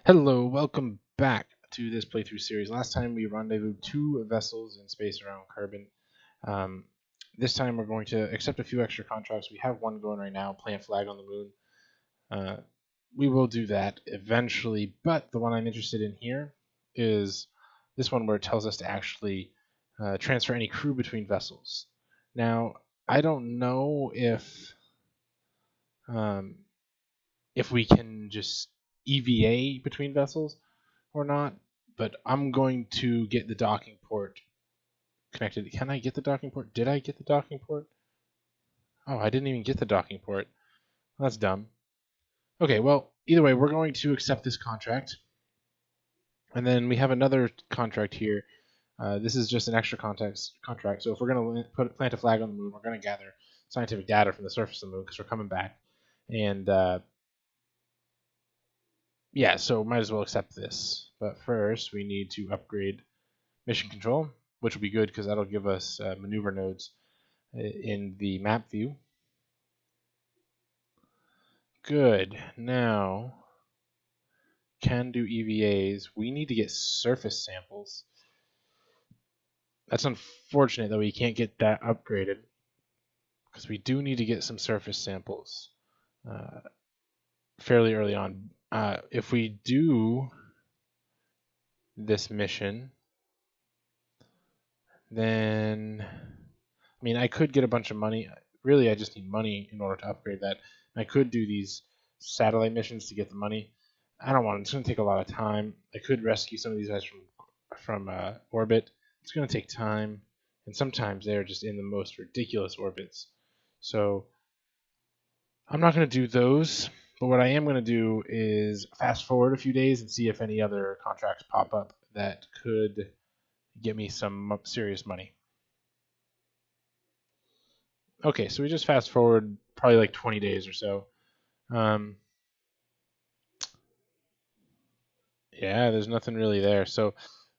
Hello, welcome back to this playthrough series. Last time we rendezvoused two vessels in space around Carbon. Um, this time we're going to accept a few extra contracts. We have one going right now, plant flag on the moon. We will do that eventually, but the one I'm interested in here is this one where it tells us to actually transfer any crew between vessels. Now, I don't know um, if we can just EVA between vessels or not, but I'm going to get the docking port connected. Can I get the docking port? Did I get the docking port? Oh, I didn't even get the docking port. That's dumb. Okay, well, either way, we're going to accept this contract. And then we have another contract here. This is just an extra contract. So if we're going to plant a flag on the moon, we're going to gather scientific data from the surface of the moon because we're coming back. And yeah, so might as well accept this. But first, we need to upgrade mission control, which will be good because that'll give us maneuver nodes in the map view. Good. Now, can do EVAs. We need to get surface samples. That's unfortunate that we can't get that upgraded because we do need to get some surface samples fairly early on. If we do this mission, then I mean, I could get a bunch of money. Really, I just need money in order to upgrade that. I could do these satellite missions to get the money. I don't want it. It's going to take a lot of time. I could rescue some of these guys from orbit. It's going to take time, and sometimes they're just in the most ridiculous orbits. So I'm not going to do those. But what I am going to do is fast forward a few days and see if any other contracts pop up that could get me some serious money. Okay, so we just fast forward probably like 20 days or so. Yeah, there's nothing really there. So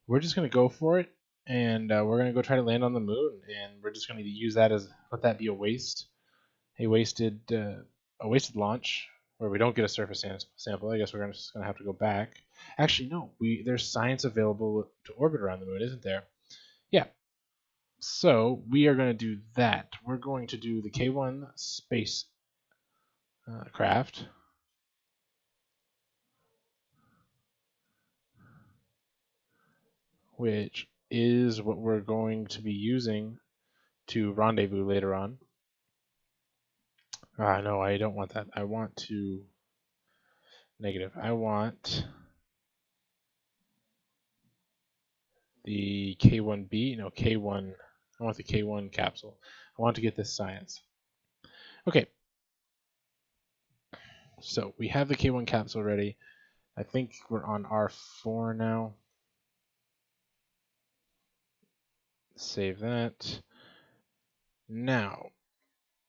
we're just gonna go for it, and we're gonna go try to land on the moon, and we're just gonna use that as let that be a waste, a wasted launch where we don't get a surface sample. I guess we're just gonna have to go back. Actually, no, there's science available to orbit around the moon, isn't there? Yeah. So we are going to do that. We're going to do the K1 space craft. Which is what we're going to be using to rendezvous later on. No, I don't want that. I want to negative. I want the K1B. No, K1. I want the K1 capsule. I want to get this science. Okay. So we have the K1 capsule ready. I think we're on R4 now. Save that. Now,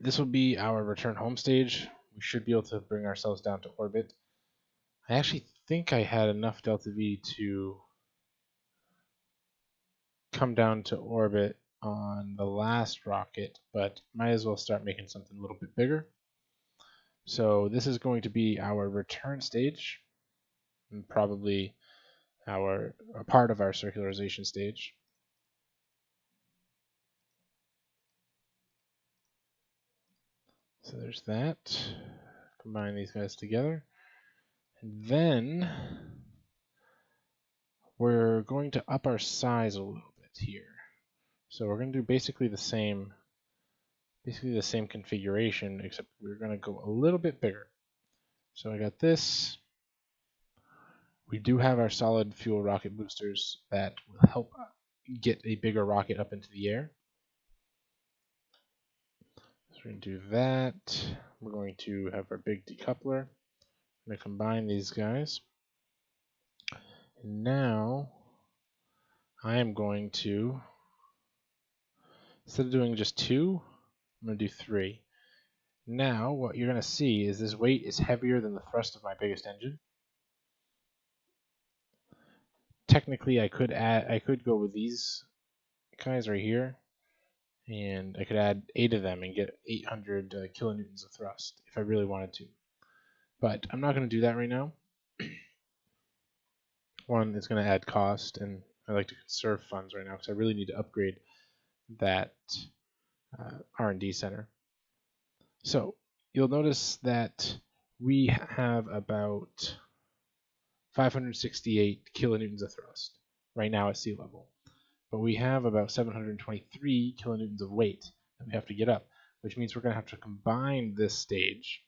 this will be our return home stage. We should be able to bring ourselves down to orbit. I actually think I had enough delta V to come down to orbit on the last rocket, but might as well start making something a little bit bigger. So this is going to be our return stage, and probably a part of our circularization stage. So there's that. Combine these guys together. And then we're going to up our size a little bit here. So we're going to do basically the same configuration, except we're going to go a little bit bigger. So I got this. We do have our solid fuel rocket boosters that will help get a bigger rocket up into the air. So we're going to do that. We're going to have our big decoupler. I'm going to combine these guys. And now I am going to, instead of doing just two, I'm going to do three. Now what you're going to see is this weight is heavier than the thrust of my biggest engine. Technically, I could go with these guys right here, and I could add 8 of them and get 800 kilonewtons of thrust if I really wanted to. But I'm not going to do that right now. one, it's going to add cost, and I like to conserve funds right now because I really need to upgrade that R&D center. So you'll notice that we have about 568 kilonewtons of thrust right now at sea level, but we have about 723 kilonewtons of weight that we have to get up, which means we're going to have to combine this stage,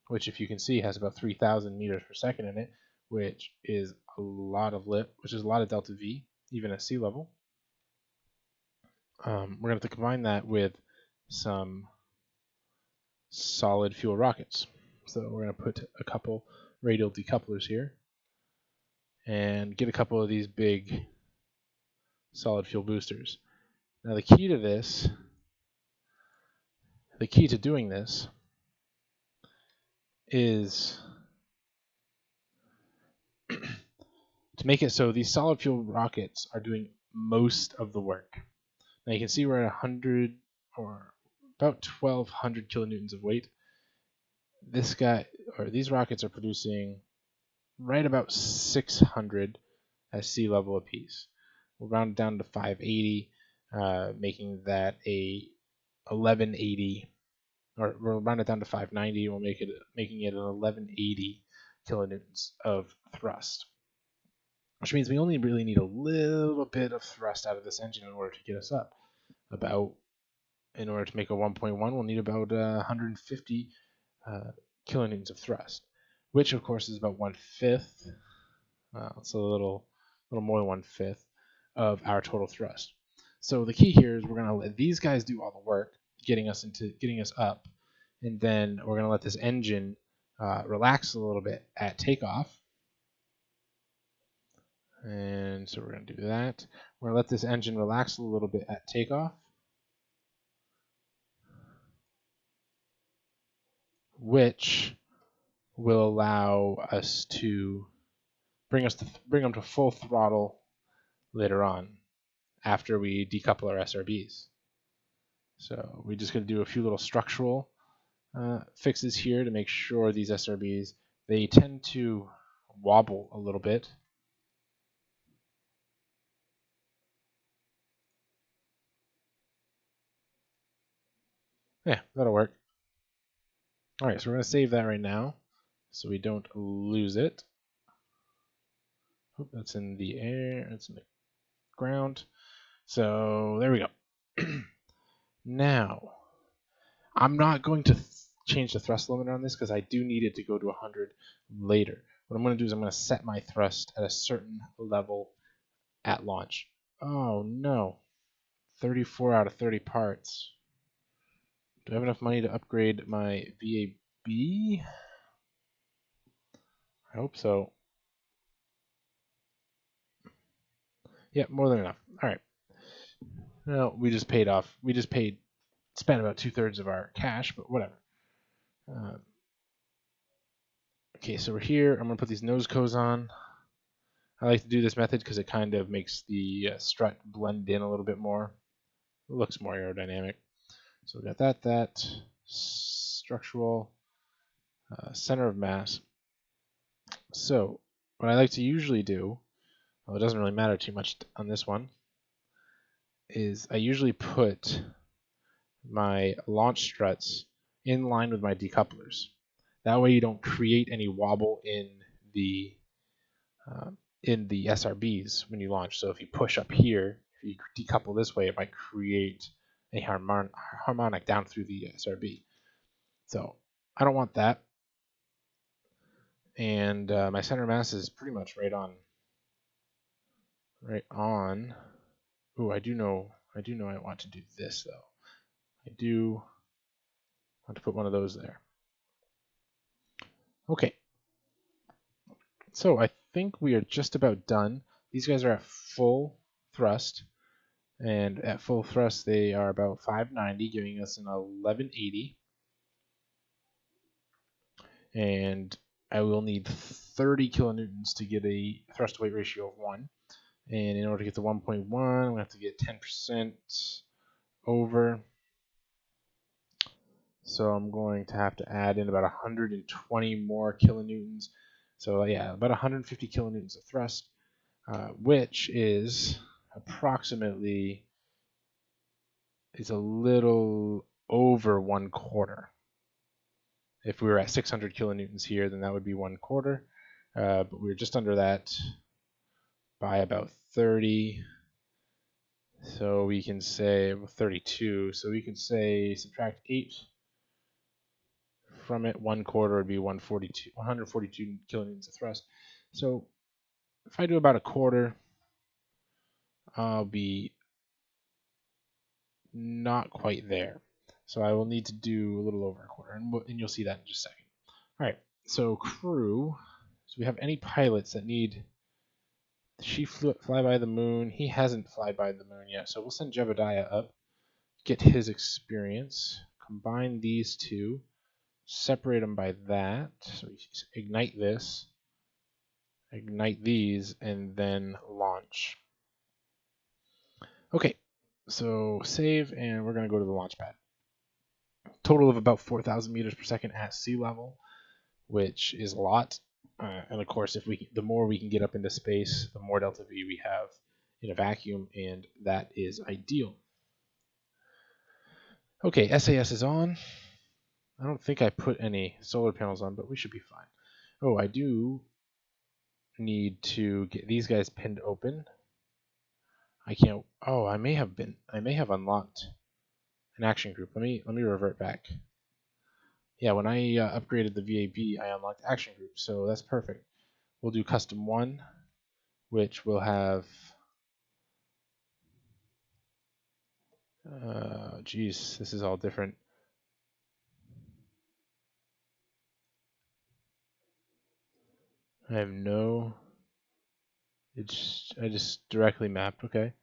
which, if you can see, has about 3,000 meters per second in it, which is a lot of lift, which is a lot of delta V, even at sea level. We're going to have to combine that with some solid fuel rockets. So we're going to put a couple radial decouplers here and get a couple of these big solid fuel boosters. Now the key to doing this is to make it so these solid fuel rockets are doing most of the work. Now you can see we're at 100 or about 1,200 kilonewtons of weight. These rockets are producing right about 600 at sea level apiece. We'll round it down to 580, making that a 1180, or we'll round it down to 590. Making it an 1180 kilonewtons of thrust, which means we only really need a little bit of thrust out of this engine in order to get us up. In order to make a 1.1, we'll need about 150 kilonewtons of thrust, which of course is about 1/5. It's a little more than 1/5 of our total thrust. So the key here is we're going to let these guys do all the work, getting us up, and then we're going to let this engine relax a little bit at takeoff. And so we're going to do that. We're going to let this engine relax a little bit at takeoff, which will allow us to bring them to full throttle later on after we decouple our SRBs. So we're just going to do a few little structural fixes here to make sure these SRBs, they tend to wobble a little bit. Yeah, that'll work. All right, so we're going to save that right now so we don't lose it. Oop, that's in the air. It's in the ground. So there we go. Now, I'm not going to change the thrust limiter on this because I do need it to go to 100 later. What I'm going to do is I'm going to set my thrust at a certain level at launch. Oh no, 34 out of 30 parts. Do I have enough money to upgrade my VAB? I hope so. Yeah, more than enough. All right. No, we just spent about 2/3 of our cash, but whatever. Okay, so we're here. I'm going to put these nose cones on. I like to do this method because it kind of makes the strut blend in a little bit more. It looks more aerodynamic. So we got that structural center of mass. So what I like to usually do, well, it doesn't really matter too much on this one, is I usually put my launch struts in line with my decouplers. That way you don't create any wobble in the SRBs when you launch. So if you push up here, if you decouple this way, it might create a harmonic down through the SRB. So I don't want that. And my center mass is pretty much right on. Ooh, I do know I want to do this though. I do want to put one of those there. Okay. So I think we are just about done. These guys are at full thrust. And at full thrust, they are about 590, giving us an 1180. And I will need 30 kilonewtons to get a thrust to weight ratio of 1. And in order to get to 1.1, I'm going to have to get 10% over. So I'm going to have to add in about 120 more kilonewtons. So yeah, about 150 kilonewtons of thrust. which is approximately a little over 1/4. If we were at 600 kilonewtons here, then that would be 1/4. But we were just under that by about 30. So we can say 32. So we can say subtract 8 from it. 1/4 would be 142 kilonewtons of thrust. So if I do about 1/4, I'll be not quite there. So I will need to do a little over 1/4, and you'll see that in just a second. All right, so crew. So we have any pilots that need... She fly by the moon. He hasn't fly by the moon yet, so we'll send Jebediah up, get his experience, combine these two, separate them by that. So we ignite this, ignite these, and then launch. Okay, so save, and we're going to go to the launch pad. Total of about 4,000 meters per second at sea level, which is a lot. And of course, the more we can get up into space, the more delta V we have in a vacuum, and that is ideal. Okay, SAS is on. I don't think I put any solar panels on, but we should be fine. Oh, I do need to get these guys pinned open. I can't. Oh, I may have unlocked an action group. Let me revert back. Yeah, when I upgraded the VAB, I unlocked action group, so that's perfect. We'll do custom 1, which will have... geez, this is all different. I have no... I just directly mapped, okay.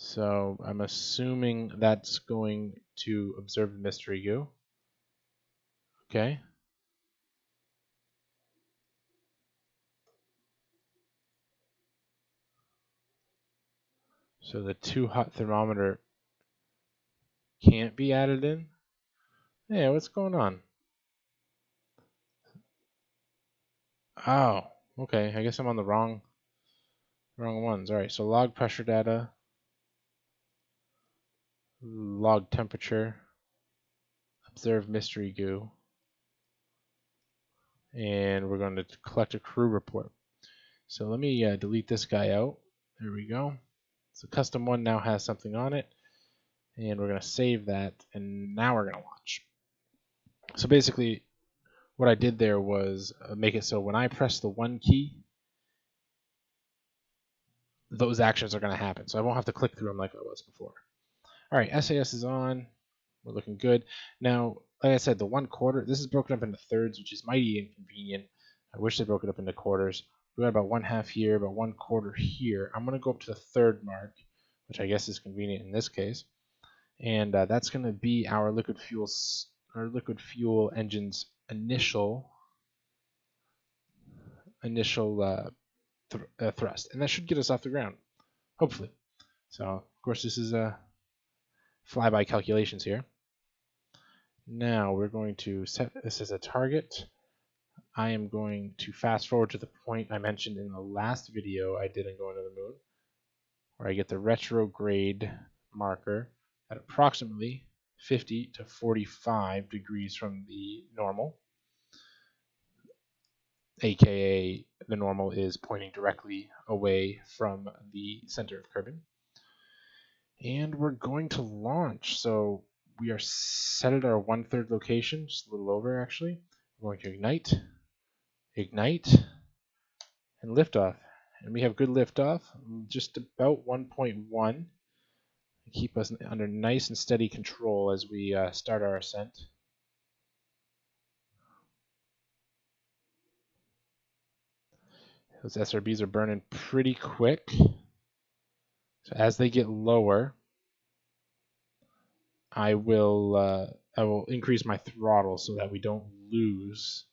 So I'm assuming that's going to observe the mystery goo. Okay. So the 2 hot thermometer can't be added in? Yeah, what's going on? Oh, okay. I guess I'm on the wrong ones. All right, so log pressure data, log temperature, observe mystery goo, and we're going to collect a crew report. So let me delete this guy out. There we go. So custom 1 now has something on it, and we're going to save that, and now we're going to launch. So basically, what I did there was make it so when I press the 1 key, those actions are going to happen. So I won't have to click through them like I was before. All right, SAS is on. We're looking good. Now, like I said, the 1/4, this is broken up into thirds, which is mighty inconvenient. I wish they broke it up into quarters. We got about 1/2 here, about 1/4 here. I'm going to go up to the third mark, which I guess is convenient in this case. And that's going to be our liquid fuel engine's initial thrust, and that should get us off the ground, hopefully. So, of course, this is flyby calculations here. Now we're going to set this as a target. I am going to fast forward to the point I mentioned in the last video I did on going to the moon, where I get the retrograde marker at approximately 50 to 45 degrees from the normal, aka the normal is pointing directly away from the center of Kerbin. And we're going to launch. So we are set at our 1/3 location, just a little over actually. We're going to ignite, and liftoff. And we have good liftoff, just about 1.1. Keep us under nice and steady control as we start our ascent. Those SRBs are burning pretty quick. So as they get lower, I will increase my throttle so that we don't lose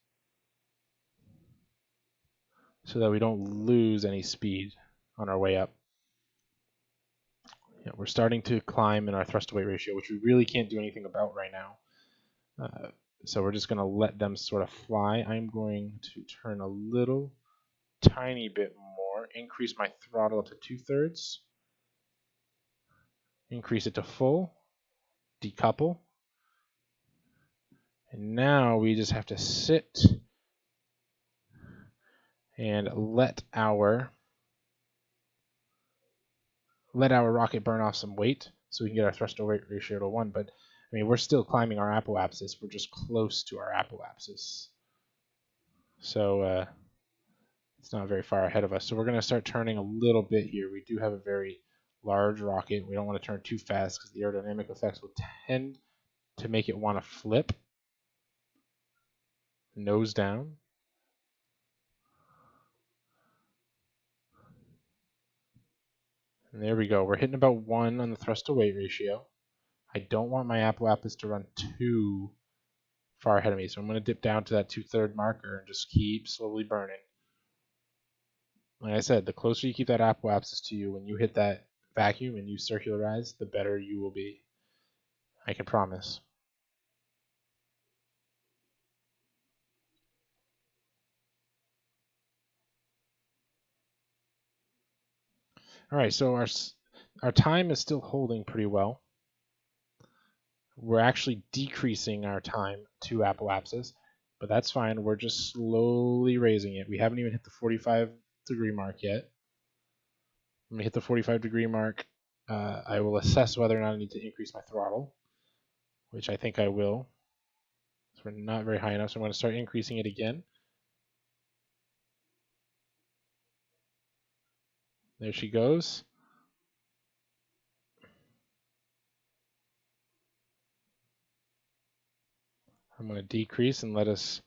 any speed on our way up. Yeah, we're starting to climb in our thrust to weight ratio, which we really can't do anything about right now. So we're just going to let them sort of fly. I'm going to turn a little tiny bit more. Increase my throttle to 2/3. Increase it to full. Decouple. And now we just have to sit and let our rocket burn off some weight so we can get our thrust to weight ratio to 1. But I mean, we're still climbing our apoapsis. We're just close to our apoapsis. So it's not very far ahead of us. So we're going to start turning a little bit here. We do have a very large rocket. We don't want to turn too fast because the aerodynamic effects will tend to make it want to flip. Nose down. And there we go. We're hitting about 1 on the thrust to weight ratio. I don't want my apoapsis to run too far ahead of me, so I'm going to dip down to that 2/3 marker and just keep slowly burning. Like I said, the closer you keep that apoapsis to you, when you hit that vacuum and you circularize, the better you will be. I can promise. All right, so our time is still holding pretty well. We're actually decreasing our time to apoapsis, but that's fine. We're just slowly raising it. We haven't even hit the 45-degree mark yet. When we hit the 45-degree mark, I will assess whether or not I need to increase my throttle, which I think I will. So we're not very high enough, so I'm going to start increasing it again. There she goes. I'm going to decrease and let us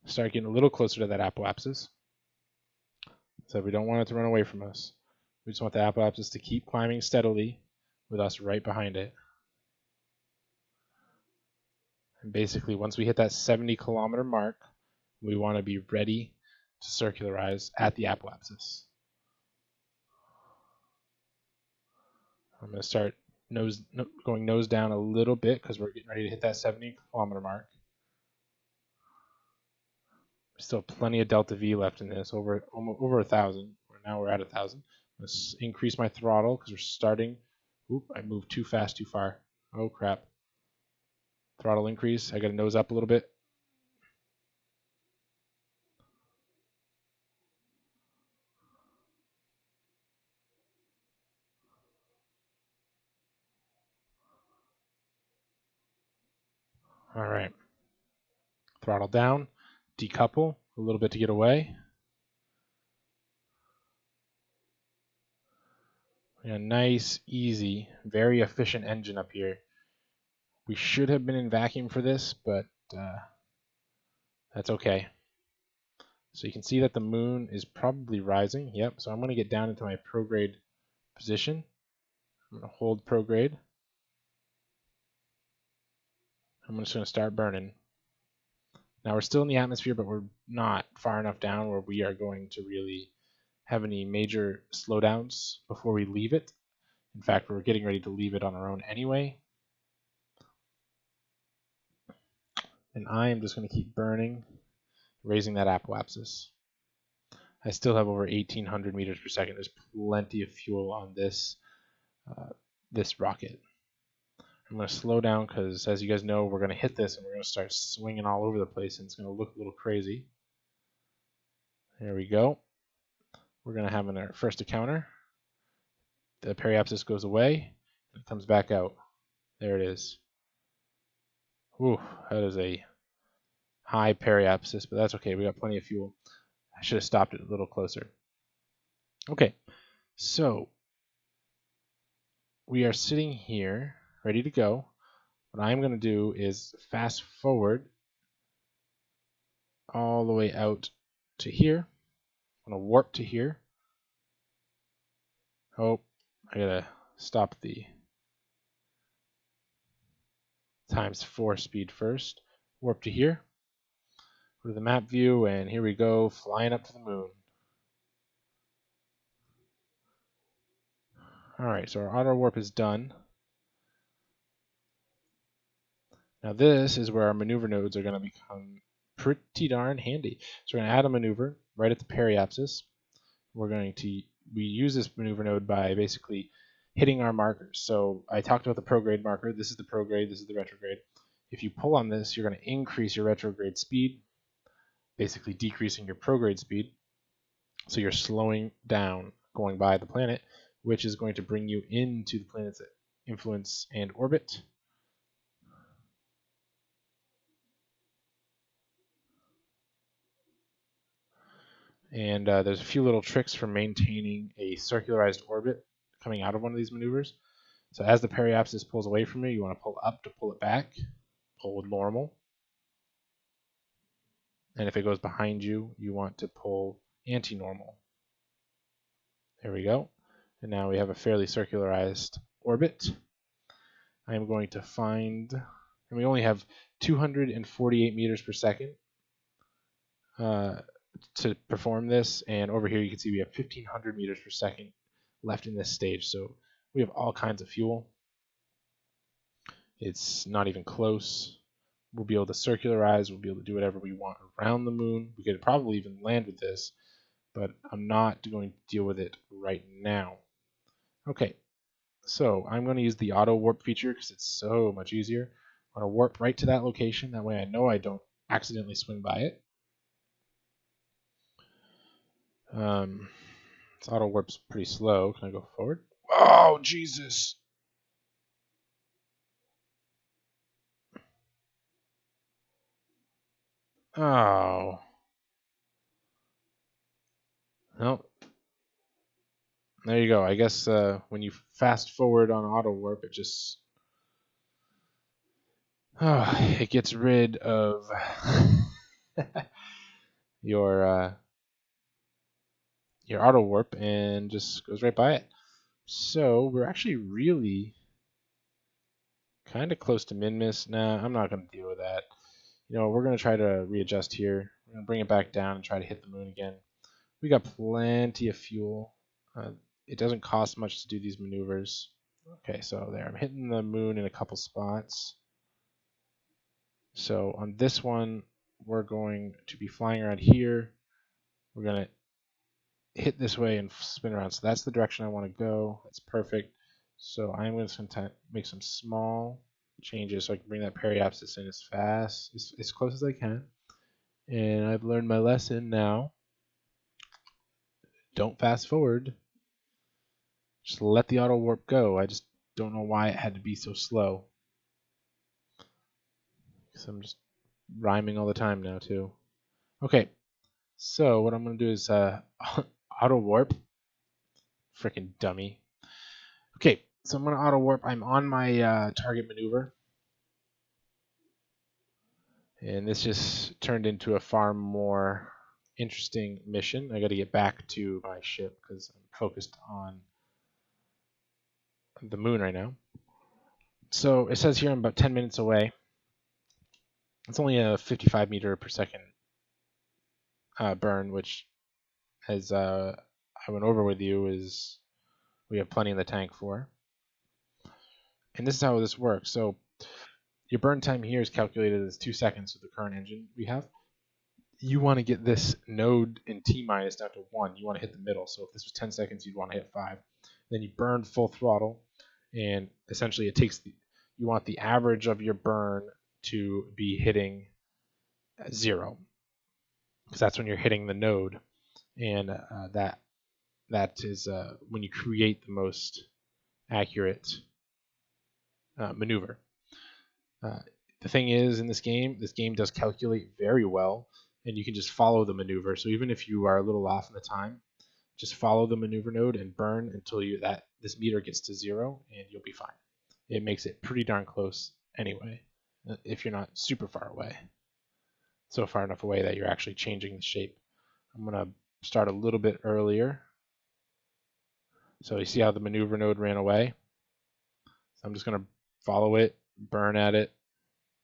start getting a little closer to that apoapsis. So we don't want it to run away from us. We just want the apoapsis to keep climbing steadily with us right behind it. And basically, once we hit that 70-kilometer mark, we want to be ready to circularize at the apoapsis. I'm going to start going nose down a little bit because we're getting ready to hit that 70-kilometer mark. Still plenty of delta V left in this, over 1,000. Now we're at 1,000. Let's increase my throttle because we're starting. Oop, I moved too fast, too far. Oh crap. Throttle increase. I got to nose up a little bit. All right. Throttle down. Decouple a little bit to get away. A nice, easy, very efficient engine up here. We should have been in vacuum for this, but that's okay. So you can see that the moon is probably rising. Yep, so I'm going to get down into my prograde position. I'm going to hold prograde. I'm just going to start burning. Now we're still in the atmosphere, but we're not far enough down where we are going to really have any major slowdowns before we leave it. In fact, we're getting ready to leave it on our own anyway. And I am just going to keep burning, raising that apoapsis. I still have over 1,800 meters per second. There's plenty of fuel on this rocket. I'm going to slow down because, as you guys know, we're going to hit this and we're going to start swinging all over the place and it's going to look a little crazy. There we go. We're going to have our first encounter. The periapsis goes away and it comes back out. There it is. Whew, that is a high periapsis, but that's okay. We got plenty of fuel. I should have stopped it a little closer. Okay, so we are sitting here ready to go. What I'm going to do is fast forward all the way out to here. I'm going to warp to here. Oh, I got to stop the ×4 speed first. Warp to here. Go to the map view, and here we go, flying up to the moon. Alright, so our auto warp is done. Now this is where our maneuver nodes are going to become pretty darn handy. So we're going to add a maneuver right at the periapsis. We use this maneuver node by basically hitting our markers. So I talked about the prograde marker. This is the prograde, this is the retrograde. If you pull on this, you're going to increase your retrograde speed, basically decreasing your prograde speed. So you're slowing down going by the planet, which is going to bring you into the planet's influence and orbit. And there's a few little tricks for maintaining a circularized orbit coming out of one of these maneuvers. So as the periapsis pulls away from you, you want to pull up to pull it back, pull with normal. And if it goes behind you, you want to pull anti-normal. There we go. And now we have a fairly circularized orbit. I am going to find, and we only have 248 meters per second to perform this. And over here you can see we have 1500 meters per second left in this stage. So we have all kinds of fuel. It's not even close. We'll be able to circularize. We'll be able to do whatever we want around the moon. We could probably even land with this, but I'm not going to deal with it right now. Okay, so I'm going to use the auto warp feature because it's so much easier. I'm going to warp right to that location. That way I know I don't accidentally swing by it. This auto warp's pretty slow. Can I go forward? Oh, Jesus! Oh. Nope. There you go. I guess when you fast forward on auto warp, it just it gets rid of your auto warp and just goes right by it. So we're actually really kind of close to min-miss. Nah, I'm not going to deal with that. You know, we're going to try to readjust here. We're going to bring it back down and try to hit the moon again. We got plenty of fuel. It doesn't cost much to do these maneuvers. Okay, so there. I'm hitting the moon in a couple spots. So on this one, we're going to be flying around here. We're going to hit this way and spin around. So that's the direction I want to go. That's perfect. So I'm going to make some small changes so I can bring that periapsis in as fast, as close as I can. And I've learned my lesson now. Don't fast forward. Just let the auto warp go. I just don't know why it had to be so slow. Because I'm just rhyming all the time now too. Okay, so what I'm going to do is auto warp. Freaking dummy. Okay, so I'm going to auto warp. I'm on my target maneuver. And this just turned into a far more interesting mission. I got to get back to my ship because I'm focused on the moon right now. So it says here I'm about 10 minutes away. It's only a 55 meter per second burn, which, as I went over with you, is we have plenty in the tank for. And this is how this works. So your burn time here is calculated as 2 seconds with the current engine we have. You want to get this node in T minus down to 1. You want to hit the middle. So if this was 10 seconds, you'd want to hit 5. Then you burn full throttle, and essentially it takes you want the average of your burn to be hitting 0, because that's when you're hitting the node, and that is when you create the most accurate maneuver. The thing is, in this game does calculate very well, and you can just follow the maneuver. So even if you are a little off in the time, just follow the maneuver node and burn until this meter gets to 0, and you'll be fine. It makes it pretty darn close anyway, if you're not super far away. So far enough away that you're actually changing the shape. I'm going to start a little bit earlier. So you see how the maneuver node ran away? So I'm just going to follow it, burn at it,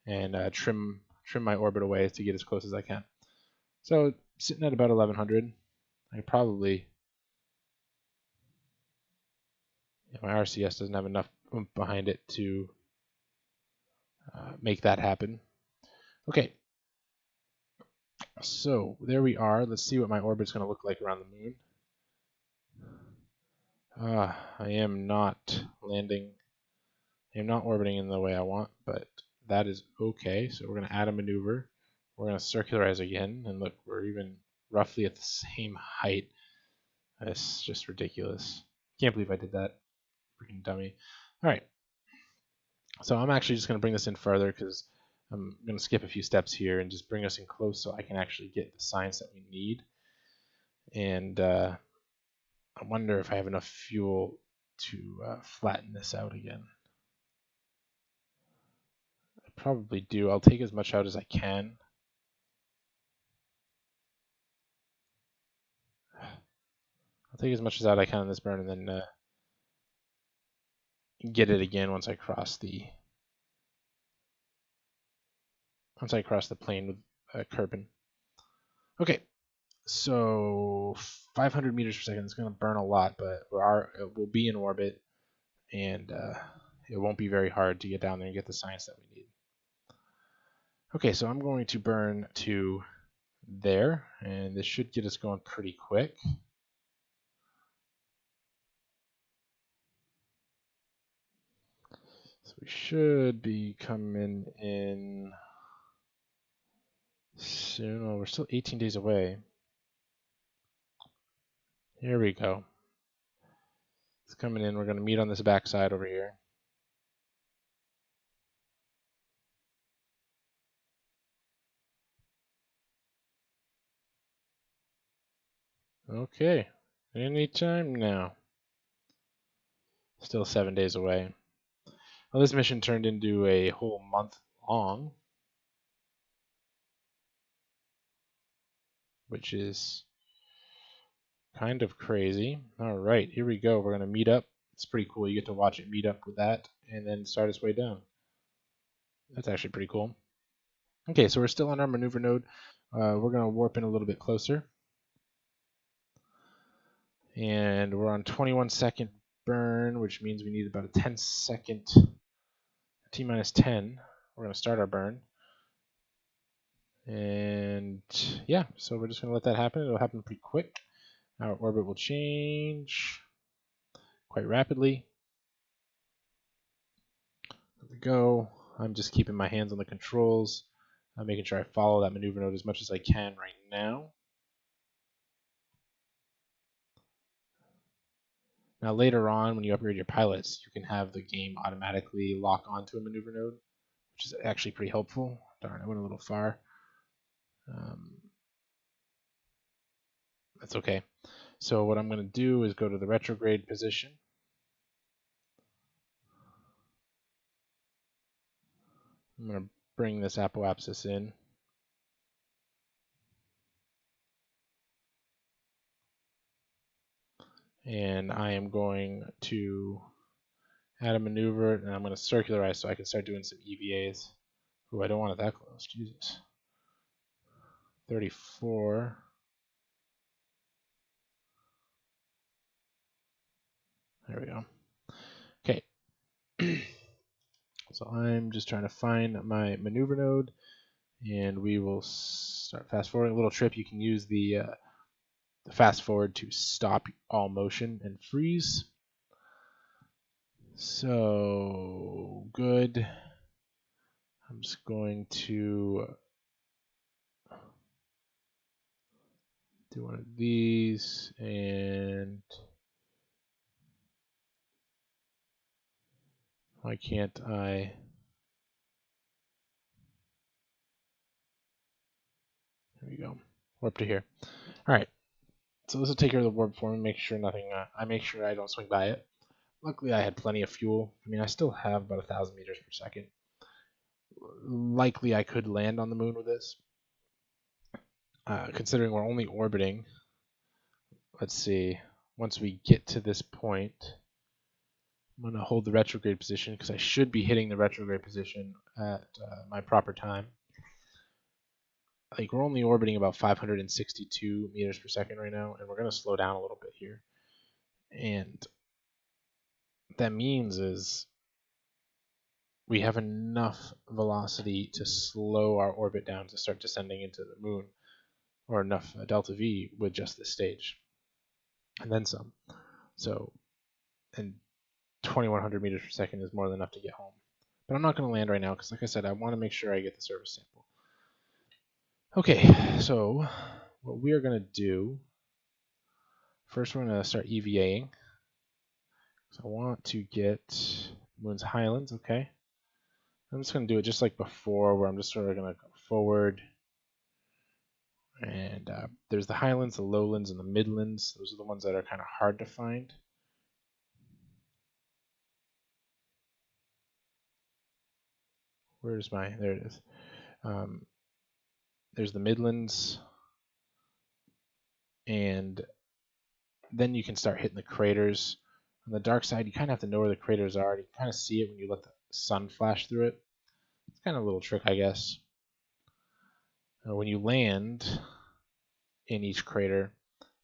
and trim my orbit away to get as close as I can. So sitting at about 1100, I could probably, my RCS doesn't have enough oomph behind it to make that happen. Okay, So there we are. Let's see what my orbit's going to look like around the moon. I am not landing. I am not orbiting in the way I want, but that is okay. So we're going to add a maneuver. We're going to circularize again, and look, we're even roughly at the same height. That's just ridiculous. Can't believe I did that. Freaking dummy. All right. So I'm actually just going to bring this in further because I'm going to skip a few steps here and just bring us in close so I can actually get the science that we need. And I wonder if I have enough fuel to flatten this out again. I probably do. I'll take as much out as I can. I'll take as much as out I can in this burn and then get it again once I cross the plane with Kerbin. Okay, so 500 meters per second is going to burn a lot, but we'll be in orbit, and it won't be very hard to get down there and get the science that we need. Okay, so I'm going to burn to there, and this should get us going pretty quick. So we should be coming in soon. Well, we're still 18 days away. Here we go. It's coming in. We're going to meet on this backside over here. Okay. Anytime now. Still 7 days away. Well, this mission turned into a whole month long, which is kind of crazy. All right, here we go. We're going to meet up. It's pretty cool. You get to watch it meet up with that and then start its way down. That's actually pretty cool. Okay, so we're still on our maneuver node. We're going to warp in a little bit closer. And we're on 21-second burn, which means we need about a 10-second T-minus 10. We're going to start our burn. And yeah, so we're just going to let that happen. It'll happen pretty quick. Our orbit will change quite rapidly. There we go. I'm just keeping my hands on the controls. I'm making sure I follow that maneuver node as much as I can right now. Now later on, when you upgrade your pilots, you can have the game automatically lock onto a maneuver node, which is actually pretty helpful. Darn, I went a little far. That's okay. So what I'm going to do is go to the retrograde position. I'm going to bring this apoapsis in. And I am going to add a maneuver, and I'm going to circularize so I can start doing some EVAs. Ooh, I don't want it that close. Jesus. 34. There we go. Okay. So I'm just trying to find my maneuver node, and we will start fast forwarding. A little trip, you can use the fast forward to stop all motion and freeze. So good. I'm just going to do one of these, and why can't I? There we go. Warp to here. All right. So this will take care of the warp for me. Make sure nothing. I make sure I don't swing by it. Luckily, I had plenty of fuel. I mean, I still have about 1,000 meters per second. Likely, I could land on the moon with this. Considering we're only orbiting. Let's see. Once we get to this point, I'm going to hold the retrograde position because I should be hitting the retrograde position at my proper time. Like, we're only orbiting about 562 meters per second right now, and we're going to slow down a little bit here. And what that means is we have enough velocity to slow our orbit down to start descending into the moon. or enough delta V with just this stage, and then some. So, and 2100 meters per second is more than enough to get home. But I'm not going to land right now because, like I said, I want to make sure I get the surface sample. Okay, so what we are going to do, first we're going to start EVAing. So I want to get Moon's Highlands, okay. I'm just going to do it just like before, where I'm just sort of going to go forward. And there's the Highlands, the Lowlands, and the Midlands. Those are the ones that are kind of hard to find. Where's my, there it is. There's the Midlands, and then you can start hitting the craters. On the dark side, you kind of have to know where the craters are. You can kind of see it when you let the sun flash through it. It's kind of a little trick, I guess. When you land in each crater,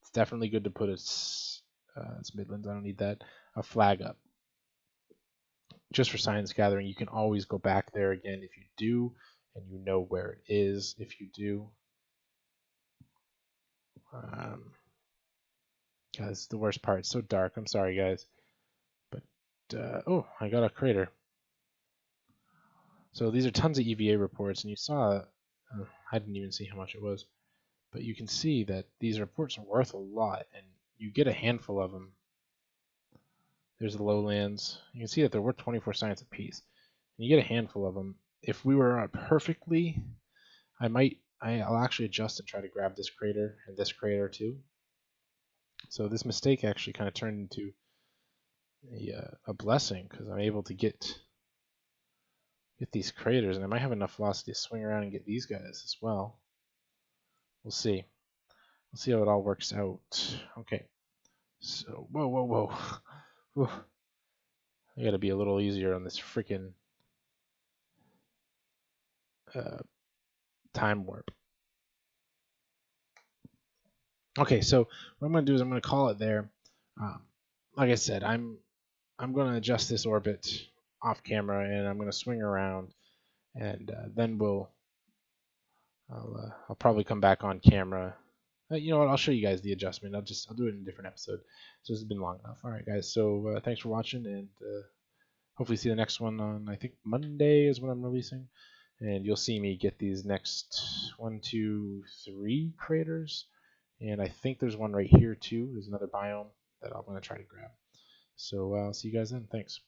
it's definitely good to put it's Midlands, I don't need that, a flag up. Just for science gathering, you can always go back there again if you do, and you know where it is if you do. God, this is the worst part. It's so dark. I'm sorry, guys. But, oh, I got a crater. So these are tons of EVA reports, and you saw, I didn't even see how much it was, but you can see that these reports are worth a lot, and you get a handful of them. There's the lowlands. You can see that they're worth 24 science apiece, and you get a handful of them. If we were perfectly, I'll actually adjust and try to grab this crater and this crater too. So this mistake actually kind of turned into a blessing because I'm able to get these craters, and I might have enough velocity to swing around and get these guys as well. We'll see. We'll see how it all works out. Okay. So, whoa. Whew. I gotta be a little easier on this freaking time warp. Okay, so what I'm gonna do is I'm gonna call it there. Like I said, I'm gonna adjust this orbit off camera, and I'm gonna swing around, and then I'll probably come back on camera. You know what? I'll show you guys the adjustment. I'll do it in a different episode. So this has been long enough. All right, guys. So thanks for watching, and hopefully see the next one on, I think Monday is when I'm releasing, and you'll see me get these next 1, 2, 3 craters, and I think there's one right here too. There's another biome that I'm going to try to grab. So I'll see you guys then. Thanks.